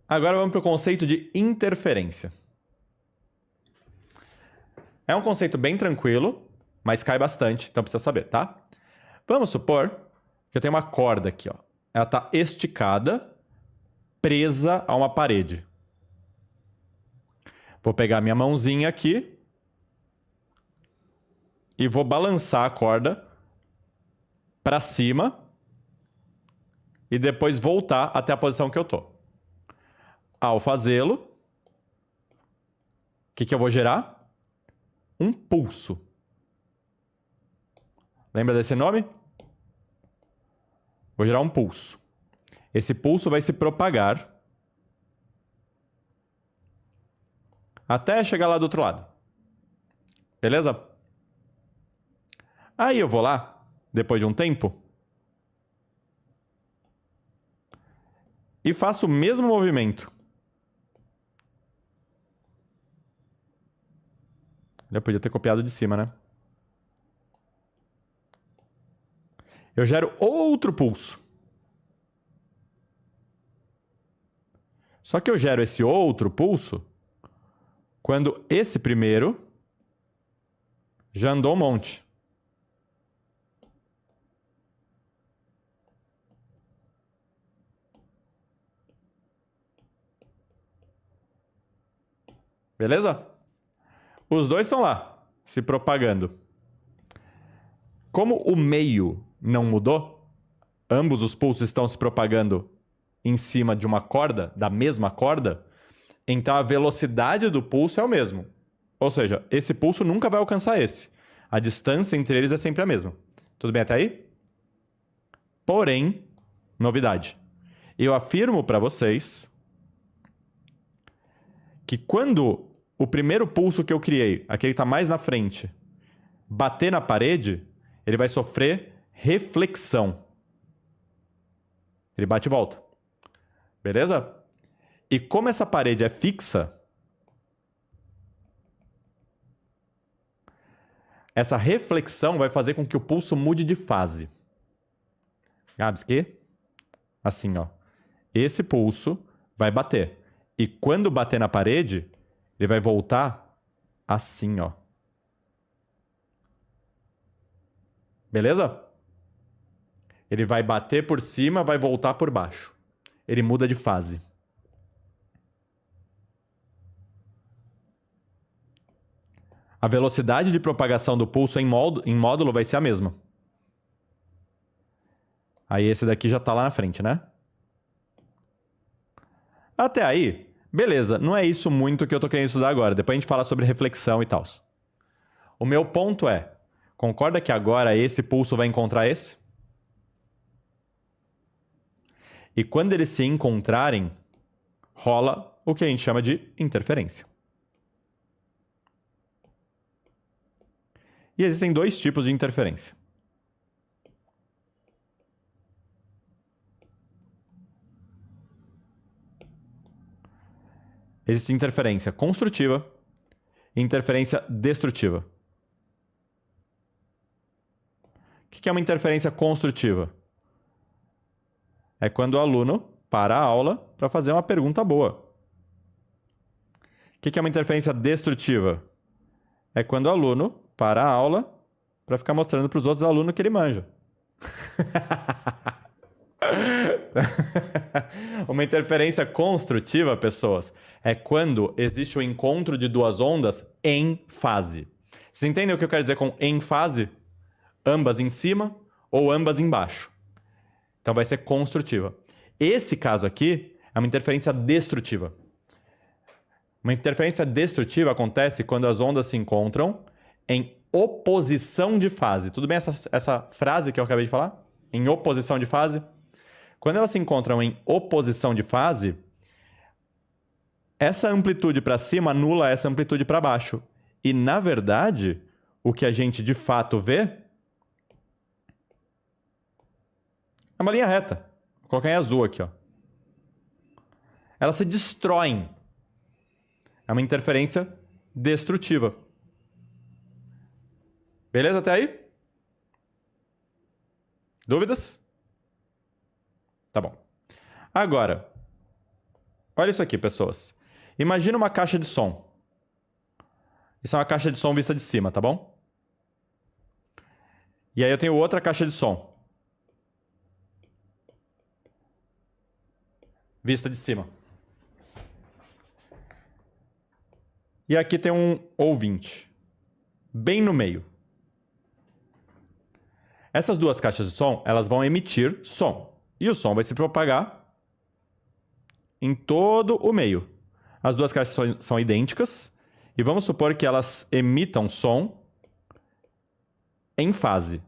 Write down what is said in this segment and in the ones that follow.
Agora vamos para o conceito de interferência. É um conceito bem tranquilo, mas cai bastante, então precisa saber, tá? Vamos supor que eu tenho uma corda aqui, ó. Ela está esticada, presa a uma parede. Vou pegar minha mãozinha aqui e vou balançar a corda para cima e depois voltar até a posição que eu tô. Ao fazê-lo, o que eu vou gerar? Um pulso. Lembra desse nome? Vou gerar um pulso. Esse pulso vai se propagar até chegar lá do outro lado. Beleza? Aí eu vou lá, depois de um tempo, e faço o mesmo movimento. Eu podia ter copiado de cima, né? Eu gero outro pulso. Só que eu gero esse outro pulso quando esse primeiro já andou um monte. Beleza? Os dois estão lá, se propagando. Como o meio não mudou, ambos os pulsos estão se propagando em cima de uma corda, da mesma corda, então a velocidade do pulso é o mesmo. Ou seja, esse pulso nunca vai alcançar esse. A distância entre eles é sempre a mesma. Tudo bem até aí? Porém, novidade. Eu afirmo para vocês que quando o primeiro pulso que eu criei, aquele que está mais na frente, bater na parede, ele vai sofrer reflexão. Ele bate e volta. Beleza? E como essa parede é fixa, essa reflexão vai fazer com que o pulso mude de fase. Gabs, que? Assim, ó. Esse pulso vai bater. E quando bater na parede, ele vai voltar assim, ó. Beleza? Ele vai bater por cima, vai voltar por baixo. Ele muda de fase. A velocidade de propagação do pulso em módulo vai ser a mesma. Aí esse daqui já está lá na frente, né? Até aí, beleza. Não é isso muito que eu tô querendo estudar agora. Depois a gente fala sobre reflexão e tal. O meu ponto é, concorda que agora esse pulso vai encontrar esse? E quando eles se encontrarem, rola o que a gente chama de interferência. E existem dois tipos de interferência. Existe interferência construtiva e interferência destrutiva. O que é uma interferência construtiva? É quando o aluno para a aula para fazer uma pergunta boa. O que é uma interferência destrutiva? É quando o aluno para a aula para ficar mostrando para os outros alunos que ele manja. Uma interferência construtiva, pessoas, é quando existe o encontro de duas ondas em fase. Vocês entendem o que eu quero dizer com em fase? Ambas em cima ou ambas embaixo. Então vai ser construtiva. Esse caso aqui é uma interferência destrutiva. Uma interferência destrutiva acontece quando as ondas se encontram em oposição de fase. Tudo bem essa frase que eu acabei de falar? Em oposição de fase? Quando elas se encontram em oposição de fase, essa amplitude para cima anula essa amplitude para baixo. E, na verdade, o que a gente de fato vê é uma linha reta. Vou colocar em azul aqui, ó. Elas se destroem. É uma interferência destrutiva. Beleza até aí? Dúvidas? Tá bom. Agora, Olha isso aqui, pessoas. Imagina uma caixa de som. Isso é uma caixa de som vista de cima, tá bom? E aí eu tenho outra caixa de som. Vista de cima. E aqui tem um ouvinte. Bem no meio. Essas duas caixas de som, elas vão emitir som. E o som vai se propagar em todo o meio. As duas caixas são idênticas. E vamos supor que elas emitam som em fase.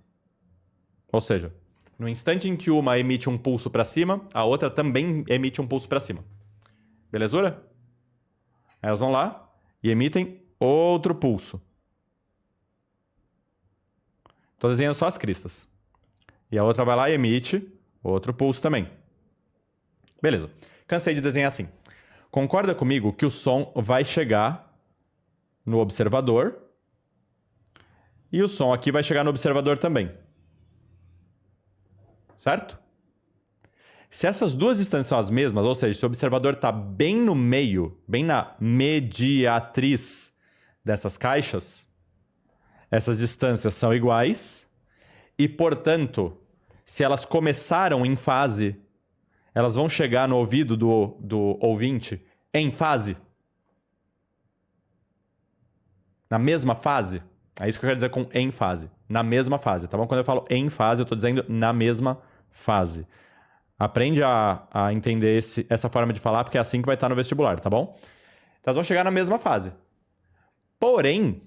Ou seja, no instante em que uma emite um pulso para cima, a outra também emite um pulso para cima. Belezura? Elas vão lá e emitem outro pulso. Estou desenhando só as cristas. E a outra vai lá e emite outro pulso também. Beleza. Cansei de desenhar assim. Concorda comigo que o som vai chegar no observador e o som aqui vai chegar no observador também. Certo? Se essas duas distâncias são as mesmas, ou seja, se o observador está bem no meio, bem na mediatriz dessas caixas, essas distâncias são iguais e, portanto, se elas começaram em fase, elas vão chegar no ouvido do ouvinte em fase. Na mesma fase. É isso que eu quero dizer com em fase. Na mesma fase, tá bom? Quando eu falo em fase, eu estou dizendo na mesma fase. Aprende a entender essa forma de falar, porque é assim que vai estar no vestibular, tá bom? Então, elas vão chegar na mesma fase. Porém,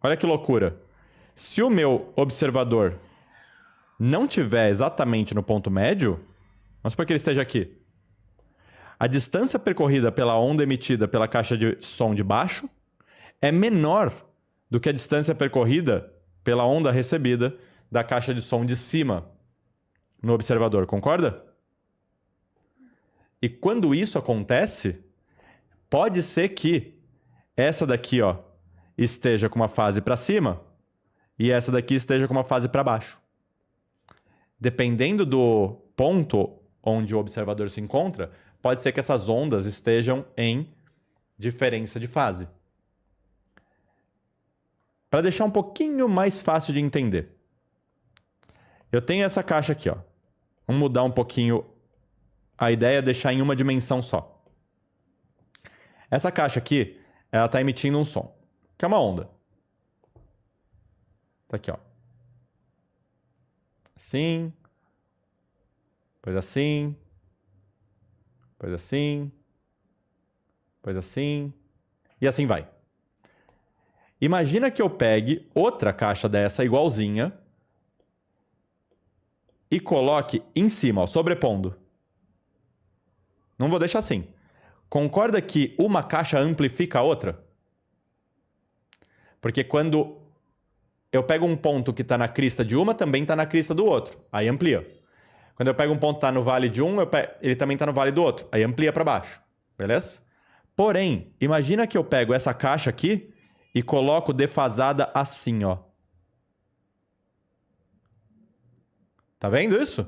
olha que loucura. Se o meu observador não estiver exatamente no ponto médio, vamos supor que ele esteja aqui. A distância percorrida pela onda emitida pela caixa de som de baixo é menor do que a distância percorrida pela onda recebida da caixa de som de cima no observador, concorda? E quando isso acontece, pode ser que essa daqui, ó, esteja com uma fase para cima e essa daqui esteja com uma fase para baixo. Dependendo do ponto onde o observador se encontra, pode ser que essas ondas estejam em diferença de fase. Para deixar um pouquinho mais fácil de entender, eu tenho essa caixa aqui, ó. Vamos mudar um pouquinho a ideia, é deixar em uma dimensão só. Essa caixa aqui, ela está emitindo um som, que é uma onda. Tá aqui, ó. Assim. Depois assim. Depois assim. Depois assim. E assim vai. Imagina que eu pegue outra caixa dessa igualzinha e coloque em cima, ó, sobrepondo. Não vou deixar assim. Concorda que uma caixa amplifica a outra? Porque quando eu pego um ponto que está na crista de uma, também está na crista do outro. Aí amplia. Quando eu pego um ponto que está no vale de um, ele também está no vale do outro. Aí amplia para baixo. Beleza? Porém, imagina que eu pego essa caixa aqui e coloco defasada assim, ó. Tá vendo isso?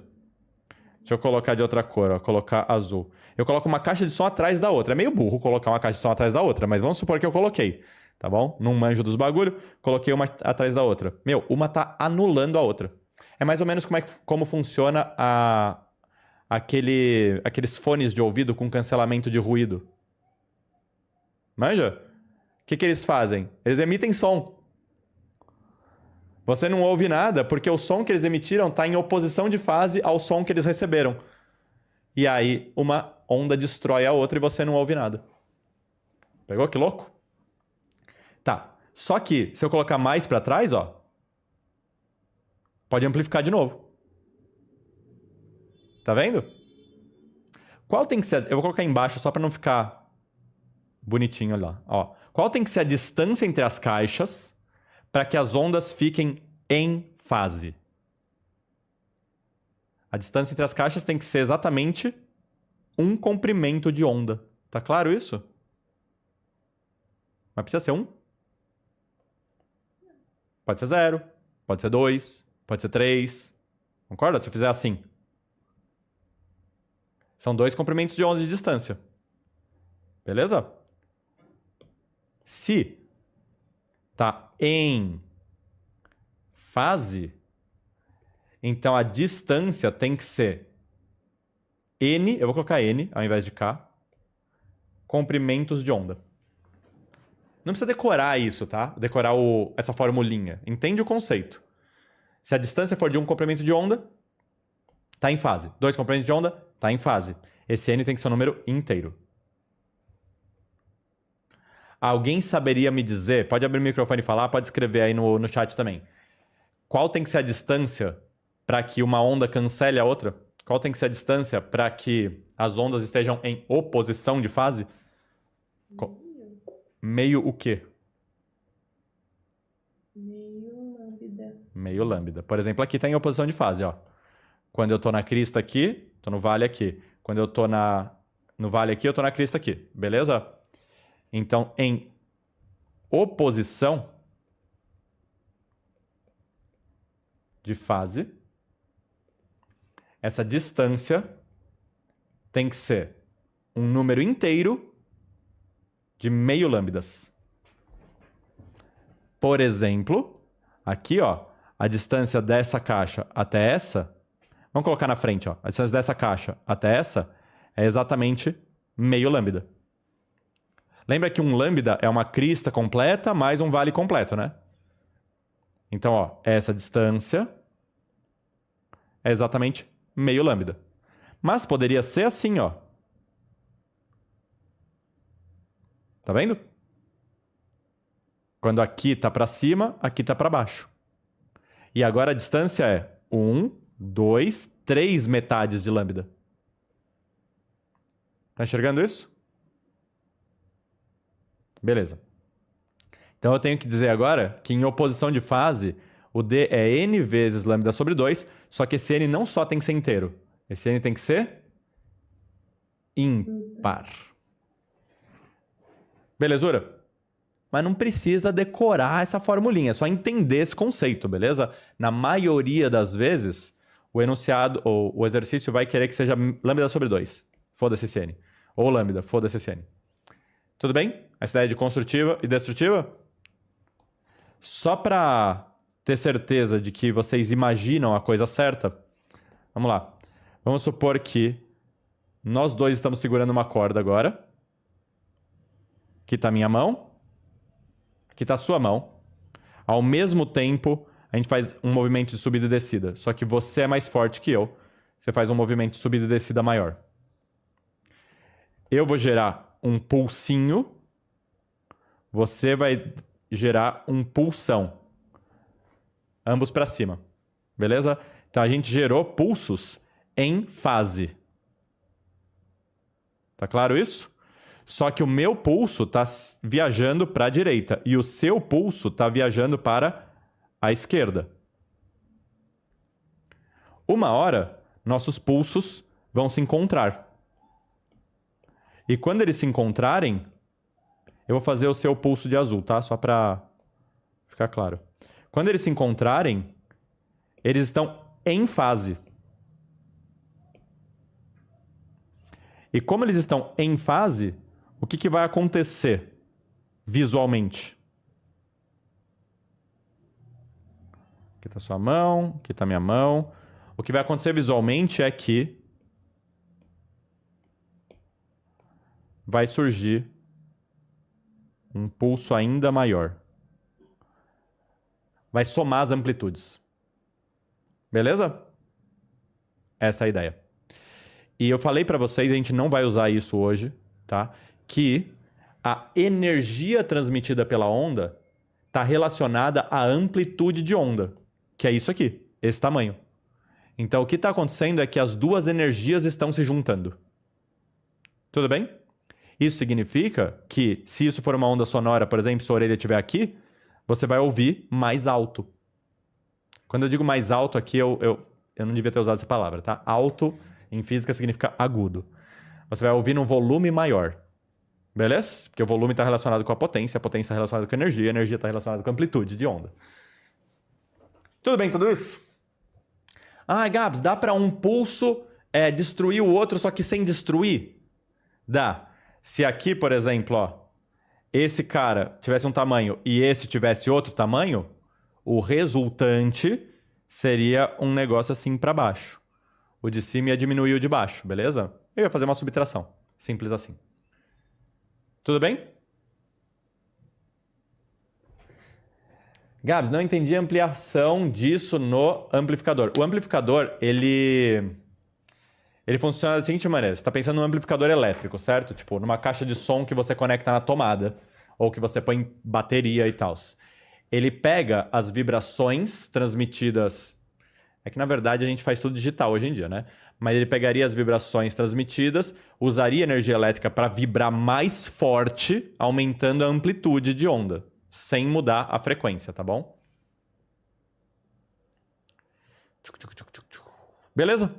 Deixa eu colocar de outra cor, ó. Colocar azul. Eu coloco uma caixa de som atrás da outra. É meio burro colocar uma caixa de som atrás da outra, mas vamos supor que eu coloquei. Tá bom? Não manjo dos bagulho, coloquei uma atrás da outra. Meu, uma tá anulando a outra. É mais ou menos como funciona aqueles fones de ouvido com cancelamento de ruído. Manja? O que eles fazem? Eles emitem som. Você não ouve nada porque o som que eles emitiram está em oposição de fase ao som que eles receberam. E aí uma onda destrói a outra e você não ouve nada. Pegou? Que louco? Tá. Só que se eu colocar mais para trás, ó, pode amplificar de novo. Tá vendo? Qual tem que ser... Eu vou colocar embaixo só para não ficar bonitinho lá. Ó. Qual tem que ser a distância entre as caixas para que as ondas fiquem em fase? A distância entre as caixas tem que ser exatamente um comprimento de onda. Tá claro isso? Mas precisa ser 1? Pode ser 0, pode ser 2, pode ser 3. Concorda? Se eu fizer assim. São 2 comprimentos de onda de distância. Beleza? Se tá em fase, então a distância tem que ser N, eu vou colocar N ao invés de K, comprimentos de onda. Não precisa decorar isso, tá? Decorar essa formulinha. Entende o conceito. Se a distância for de um comprimento de onda, tá em fase. 2 comprimentos de onda, tá em fase. Esse N tem que ser um número inteiro. Alguém saberia me dizer, pode abrir o microfone e falar, pode escrever aí no chat também. Qual tem que ser a distância para que uma onda cancele a outra? Qual tem que ser a distância para que as ondas estejam em oposição de fase? Meio o quê? Meio lambda. Meio lambda. Por exemplo, aqui está em oposição de fase, ó. Quando eu estou na crista aqui, estou no vale aqui. Quando eu estou no vale aqui, eu estou na crista aqui. Beleza? Então, em oposição de fase, essa distância tem que ser um número inteiro de meio lambdas. Por exemplo, aqui, ó, a distância dessa caixa até essa, vamos colocar na frente, ó, a distância dessa caixa até essa é exatamente meio lambda. Lembra que um lambda é uma crista completa mais um vale completo, né? Então, ó, essa distância é exatamente meio lambda. Mas poderia ser assim, ó. Tá vendo? Quando aqui tá para cima, aqui tá para baixo. E agora a distância é 1, 2, 3 metades de lambda. Tá enxergando isso? Beleza. Então eu tenho que dizer agora que em oposição de fase, o D é N vezes lambda sobre 2, só que esse N não só tem que ser inteiro. Esse N tem que ser ímpar. Belezura? Mas não precisa decorar essa formulinha, é só entender esse conceito, beleza? Na maioria das vezes, o enunciado ou o exercício vai querer que seja lambda sobre 2. Foda-se esse N. Ou lambda, foda-se esse N. Tudo bem? Essa ideia de construtiva e destrutiva? Só para ter certeza de que vocês imaginam a coisa certa, vamos lá. Vamos supor que nós dois estamos segurando uma corda agora. Aqui está a minha mão. Aqui está a sua mão. Ao mesmo tempo, a gente faz um movimento de subida e descida. Só que você é mais forte que eu. Você faz um movimento de subida e descida maior. Eu vou gerar um pulsinho. Você vai gerar um pulsão. Ambos para cima. Beleza? Então a gente gerou pulsos em fase. Tá claro isso? Só que o meu pulso está viajando para a direita e o seu pulso está viajando para a esquerda. Uma hora, nossos pulsos vão se encontrar. E quando eles se encontrarem, eu vou fazer o seu pulso de azul, tá? Só para ficar claro. Quando eles se encontrarem, eles estão em fase. E como eles estão em fase, o que vai acontecer visualmente? Aqui está sua mão, aqui está minha mão. O que vai acontecer visualmente é que vai surgir um pulso ainda maior. Vai somar as amplitudes. Beleza? Essa é a ideia. E eu falei para vocês, a gente não vai usar isso hoje, tá? Que a energia transmitida pela onda está relacionada à amplitude de onda, que é isso aqui, esse tamanho. Então, o que está acontecendo é que as duas energias estão se juntando. Tudo bem? Isso significa que, se isso for uma onda sonora, por exemplo, se a orelha estiver aqui, você vai ouvir mais alto. Quando eu digo mais alto aqui, eu não devia ter usado essa palavra, tá? Alto, em física, significa agudo. Você vai ouvir num volume maior. Beleza? Porque o volume está relacionado com a potência está relacionada com a energia está relacionada com a amplitude de onda. Tudo bem tudo isso? Ah, Gabs, dá para um pulso destruir o outro, só que sem destruir? Dá. Se aqui, por exemplo, ó, esse cara tivesse um tamanho e esse tivesse outro tamanho, o resultante seria um negócio assim para baixo. O de cima ia diminuir o de baixo, beleza? Eu ia fazer uma subtração. Simples assim. Tudo bem? Gabs, não entendi a ampliação disso no amplificador. O amplificador, ele funciona da seguinte maneira. Você está pensando num amplificador elétrico, certo? Tipo, numa caixa de som que você conecta na tomada ou que você põe bateria e tal. Ele pega as vibrações transmitidas. É que, na verdade, a gente faz tudo digital hoje em dia, né? Mas ele pegaria as vibrações transmitidas, usaria energia elétrica para vibrar mais forte, aumentando a amplitude de onda, sem mudar a frequência, tá bom? Beleza?